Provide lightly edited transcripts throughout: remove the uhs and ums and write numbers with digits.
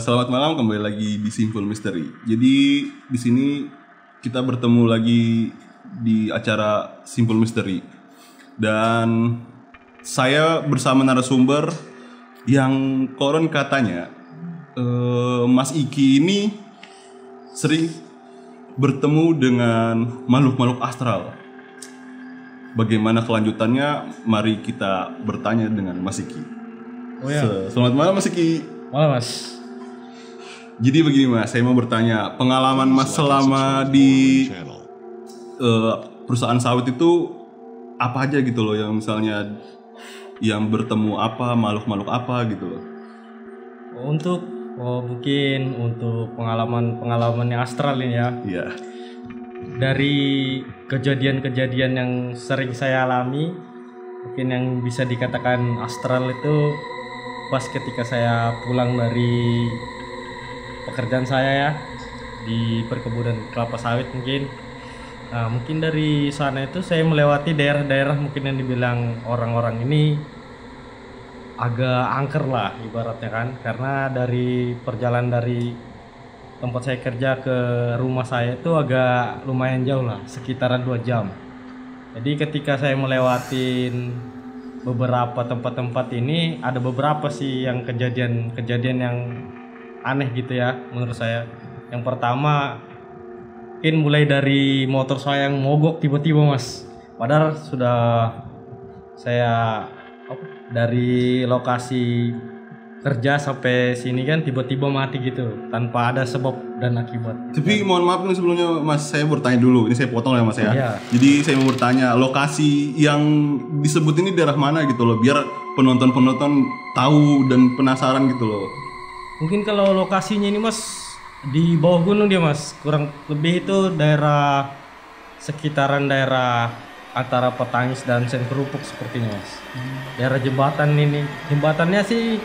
Selamat malam, kembali lagi di Simple Mystery. Jadi di sini kita bertemu lagi di acara Simple Mystery dan saya bersama narasumber yang koron katanya Mas Iki ini sering bertemu dengan makhluk-makhluk astral. Bagaimana kelanjutannya? Mari kita bertanya dengan Mas Iki. Oh ya, Selamat malam Mas Iki. malah mas. Jadi begini Mas, saya mau bertanya, pengalaman Mas selama di perusahaan sawit itu apa aja gitu loh, yang misalnya yang bertemu apa, makhluk-makhluk apa gitu loh. Untuk mungkin untuk pengalaman yang astral ini ya. Iya. Dari kejadian-kejadian yang sering saya alami, mungkin yang bisa dikatakan astral itu pas ketika saya pulang dari pekerjaan saya ya di perkebunan kelapa sawit mungkin. Nah, mungkin dari sana itu saya melewati daerah-daerah mungkin yang dibilang orang-orang ini agak angker lah ibaratnya kan, karena dari perjalanan dari tempat saya kerja ke rumah saya itu agak lumayan jauh lah, sekitaran 2 jam. Jadi ketika saya melewatin beberapa tempat-tempat ini, ada beberapa sih yang kejadian-kejadian yang aneh gitu ya menurut saya. Yang pertama, mungkin mulai dari motor saya yang mogok tiba-tiba mas, padahal sudah saya dari lokasi kerja sampai sini kan tiba-tiba mati gitu tanpa ada sebab dan akibat. Tapi mohon maaf nih sebelumnya Mas, saya bertanya dulu. Ini saya potong ya Mas ya. Iya. Jadi saya mau bertanya, lokasi yang disebut ini daerah mana gitu loh, biar penonton-penonton tahu dan penasaran gitu loh. Mungkin kalau lokasinya ini mas di bawah gunung dia mas, kurang lebih itu daerah sekitaran daerah antara Petangis dan Sen Kerupuk sepertinya mas. Daerah jembatan ini, jembatannya sih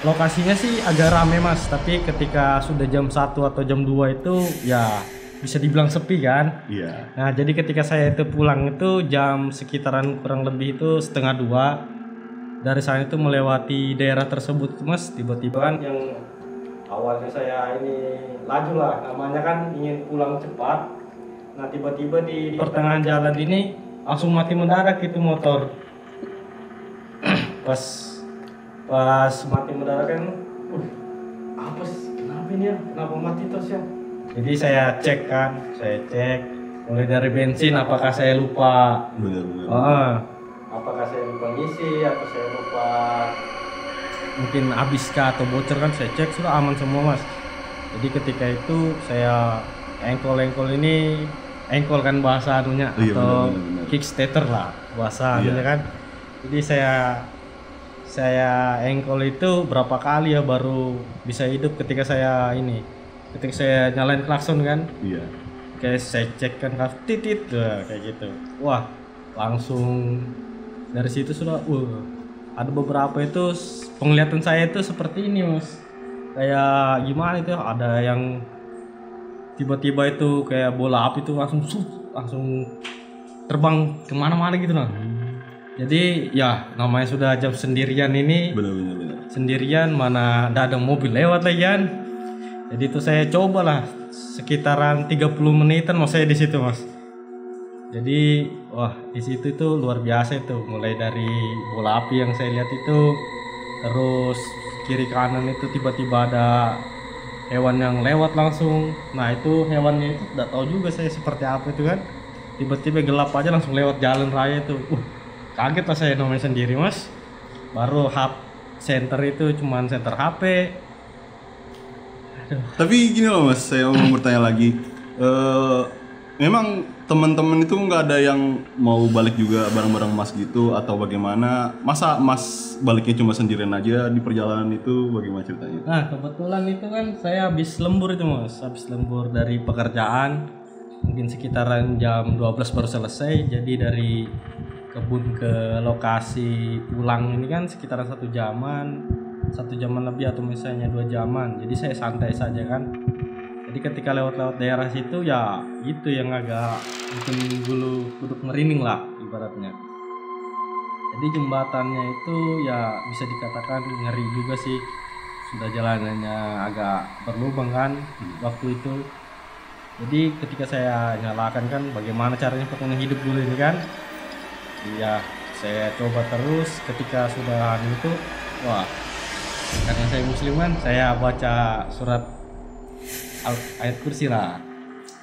lokasinya sih agak rame mas, tapi ketika sudah jam 1 atau jam 2 itu ya bisa dibilang sepi kan. Iya. Nah jadi ketika saya itu pulang itu jam sekitaran kurang lebih itu setengah 2, dari sana itu melewati daerah tersebut mas, tiba-tiba kan yang awalnya saya ini laju lah, namanya kan ingin pulang cepat. Nah tiba-tiba di pertengahan jalan ini langsung mati mendadak itu motor. pas mati mendadak kan, apa sih, kenapa ini ya, kenapa mati terus ya. Jadi saya cek mulai dari bensin, apakah saya lupa Benar-benar. apakah saya lupa ngisi atau saya lupa mungkin habis kah atau bocor, kan saya cek sudah aman semua mas. Jadi ketika itu saya engkol ini, engkol kan bahasa anunya, Iya, atau benar-benar. kickstarter lah bahasa Iya. anunya kan. Jadi saya engkol itu berapa kali ya baru bisa hidup, ketika saya nyalain klakson kan, Iya. kayak saya cek kan titit kayak gitu. Wah, langsung dari situ sudah ada beberapa itu penglihatan saya itu seperti ini mas, kayak gimana itu, ada yang tiba-tiba itu kayak bola api itu langsung terbang kemana-mana gitu nah. Jadi ya namanya sudah jam sendirian ini, Benar-benar. sendirian mana nggak ada mobil lewat lagi kan. Jadi itu saya cobalah sekitaran 30 menitan mas saya di situ mas. Jadi wah di situ itu luar biasa itu, mulai dari bola api yang saya lihat itu, terus kiri kanan itu tiba-tiba ada hewan yang lewat langsung. Nah itu hewannya itu tidak tahu juga saya seperti apa itu kan, tiba-tiba gelap aja langsung lewat jalan raya itu. Kaget lah saya namanya sendiri mas, baru center itu cuman center HP. Tapi gini loh Mas, saya mau bertanya lagi. Memang teman-teman itu nggak ada yang mau balik juga bareng-bareng Mas gitu atau bagaimana? Masa Mas baliknya cuma sendirian aja di perjalanan itu, bagaimana ceritanya? Nah kebetulan itu kan saya habis lembur itu mas, habis lembur dari pekerjaan, mungkin sekitaran jam 12 baru selesai. Jadi dari kebun ke lokasi pulang ini kan sekitaran 1 jaman lebih atau misalnya 2 jaman. Jadi saya santai saja kan. Jadi ketika lewat-lewat daerah situ ya itu yang agak bikin bulu kuduk merinding lah ibaratnya. Jadi jembatannya itu ya bisa dikatakan ngeri juga sih, sudah jalanannya agak berlubang kan waktu itu. Jadi ketika saya nyalakan kan bagaimana caranya pokoknya hidup dulu ini kan. Iya, saya coba terus. Ketika sudah itu, wah, karena saya muslim kan, saya baca surat ayat kursi lah.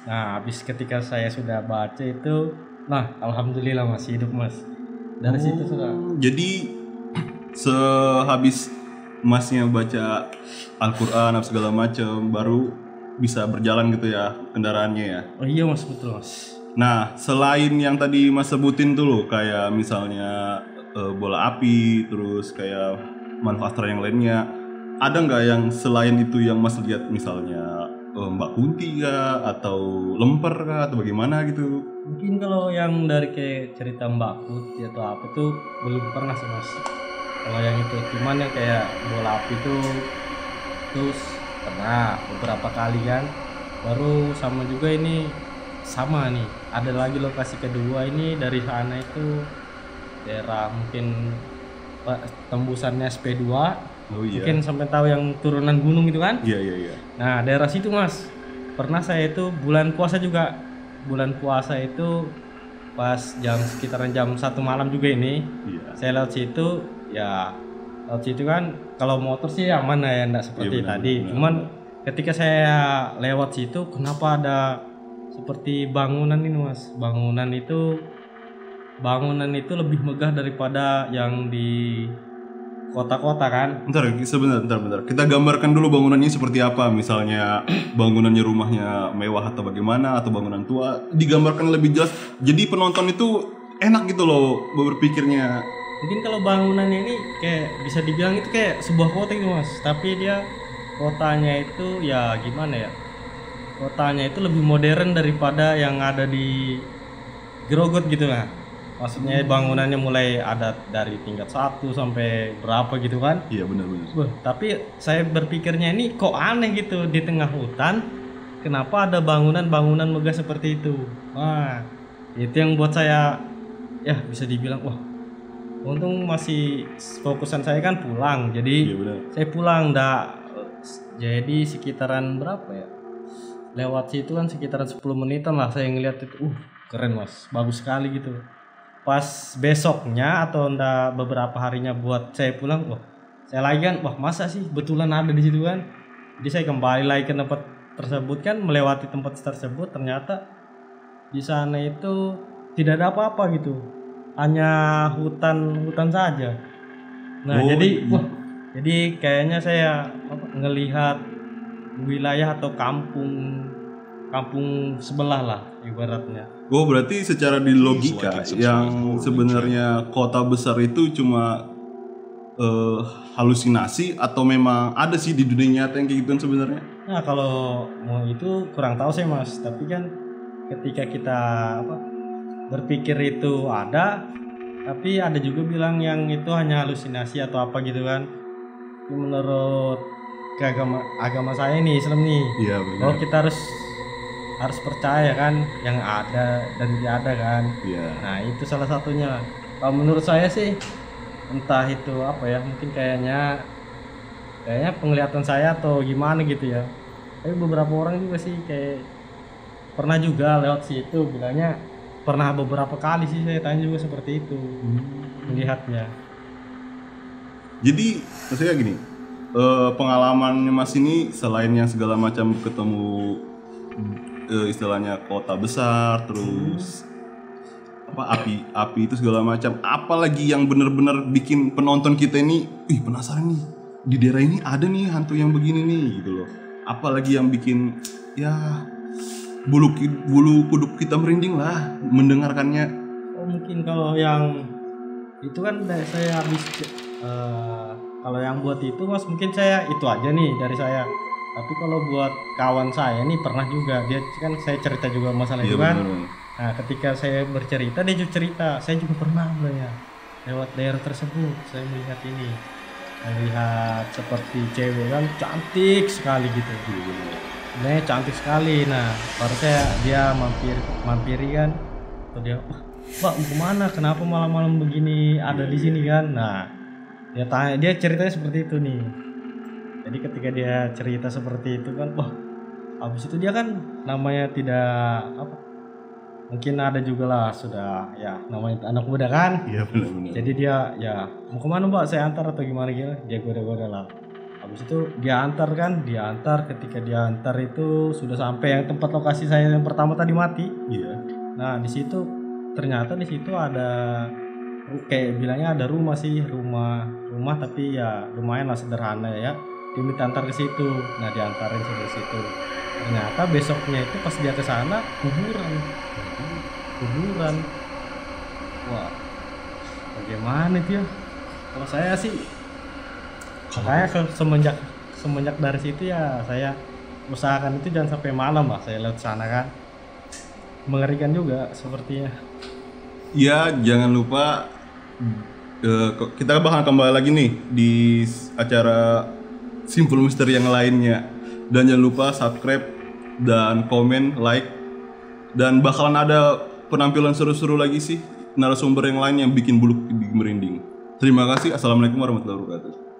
Nah, habis ketika saya sudah baca itu, nah alhamdulillah masih hidup mas. Dari situ sudah. Jadi sehabis masnya baca Al-Quran apa segala macam baru bisa berjalan gitu ya kendaraannya ya. Oh iya mas, betul mas. Nah, selain yang tadi Mas sebutin tuh loh, kayak misalnya bola api, terus kayak manfaat yang lainnya, ada nggak yang selain itu yang Mas lihat misalnya Mbak Kunti kah, atau lemper kah, atau bagaimana gitu? Mungkin kalau yang dari kayak cerita Mbak Putih atau apa tuh belum pernah sih mas. Kalau yang itu cuman yang kayak bola api tuh terus pernah beberapa kali kan. Baru sama juga ini sama nih. Ada lagi lokasi kedua ini dari sana itu daerah mungkin tembusannya SP2. Oh iya. Mungkin sampai tahu yang turunan gunung itu kan? Iya iya iya. Nah daerah situ mas, pernah saya itu bulan puasa juga. Bulan puasa itu pas sekitaran jam 1 malam juga ini. Iya. Saya lewat situ, ya lewat situ kan kalau motor sih aman ya, enggak seperti Iya, benar, tadi. benar. Cuman ketika saya lewat situ, kenapa ada seperti bangunan ini mas? Bangunan itu lebih megah daripada yang di kota-kota kan? Bentar. Kita gambarkan dulu bangunannya seperti apa. Misalnya bangunannya rumahnya mewah atau bagaimana, atau bangunan tua. Digambarkan lebih jelas. Jadi penonton itu enak gitu loh berpikirnya. Mungkin kalau bangunannya ini kayak bisa dibilang itu kayak sebuah kota gitu mas. Tapi dia kotanya itu ya gimana ya? Kotanya itu lebih modern daripada yang ada di Grogot gitu lah. Maksudnya bangunannya mulai ada dari tingkat 1 sampai berapa gitu kan. Iya benar-benar. Tapi saya berpikirnya ini kok aneh gitu di tengah hutan. Kenapa ada bangunan-bangunan megah seperti itu? Wah, itu yang buat saya ya bisa dibilang wah. Untung masih fokusan saya kan pulang. Jadi Iya benar. saya pulang jadi sekitaran berapa ya? Lewat situ kan sekitaran 10 menitan lah saya ngeliat itu. Keren mas, bagus sekali gitu. Pas besoknya atau enggak beberapa harinya buat saya pulang, wah saya lagi kan, wah masa sih betulan ada di situ kan. Jadi saya kembali lagi ke tempat tersebut kan, melewati tempat tersebut, ternyata di sana itu tidak ada apa-apa gitu, hanya hutan saja. Nah jadi kayaknya saya ngelihat wilayah atau kampung sebelah lah ibaratnya. Oh berarti secara di logika yang sebenarnya kota besar itu cuma halusinasi atau memang ada sih di dunia nyata yang kayak gituan sebenarnya? Nah kalau mau itu kurang tahu saya mas. Tapi kan ketika kita berpikir itu ada, tapi ada juga bilang yang itu hanya halusinasi atau apa gitu kan. Ini menurut agama saya nih Islam nih. Iya benar. Oh kita harus percaya kan yang ada dan tidak ada kan. Iya. Nah itu salah satunya. Kalau menurut saya sih entah itu apa ya, mungkin kayaknya penglihatan saya atau gimana gitu ya. Tapi beberapa orang juga sih kayak pernah juga lewat situ bilangnya pernah beberapa kali sih saya tanya juga seperti itu melihatnya. Jadi maksudnya gini, pengalamannya Mas ini selain yang segala macam ketemu istilahnya kota besar, terus api itu segala macam, apalagi yang benar-benar bikin penonton kita ini, penasaran nih di daerah ini ada nih hantu yang begini nih gitu loh. Apalagi yang bikin ya bulu kuduk kita merinding lah mendengarkannya. Oh mungkin kalau yang itu kan saya habis kalau yang buat itu mas mungkin saya itu aja nih dari saya. Tapi kalau buat kawan saya nih pernah juga, dia kan saya cerita juga masalah itu kan. Nah ketika saya bercerita dia juga cerita, saya juga pernah ya lewat daerah tersebut saya melihat melihat seperti cewek kan cantik sekali gitu. Nah cantik sekali. Nah baru dia mampiri kan, atau dia Pak mau kemana? Kenapa malam-malam begini ada di sini kan? Nah dia ceritanya seperti itu nih. Jadi ketika dia cerita seperti itu kan, wah, habis itu dia kan namanya tidak apa, mungkin ada juga lah sudah ya namanya anak muda kan. Iya benar-benar. Jadi dia ya mau kemana mbak, saya antar atau gimana gitu, dia goda-goda lah. Habis itu dia antar kan, dia antar, ketika dia antar itu sudah sampai yang tempat lokasi saya yang pertama tadi mati. Iya. Nah di situ ternyata di situ ada kayak bilangnya ada rumah sih, rumah tapi ya lumayan lah sederhana ya. Dia minta antar ke situ, nah diantarin ke situ. Ternyata besoknya itu pas dia ke sana kuburan. Wah, bagaimana itu ya? Kalau saya sih, saya semenjak dari situ ya saya usahakan itu jangan sampai malam lah saya lewat sana kan. Mengerikan juga sepertinya. Ya, jangan lupa kita bakal kembali lagi nih di acara Simpul Misteri yang lainnya. Dan jangan lupa subscribe dan komen, like, dan bakalan ada penampilan seru-seru lagi sih, narasumber yang lain yang bikin bulu merinding. Terima kasih. Assalamualaikum warahmatullahi wabarakatuh.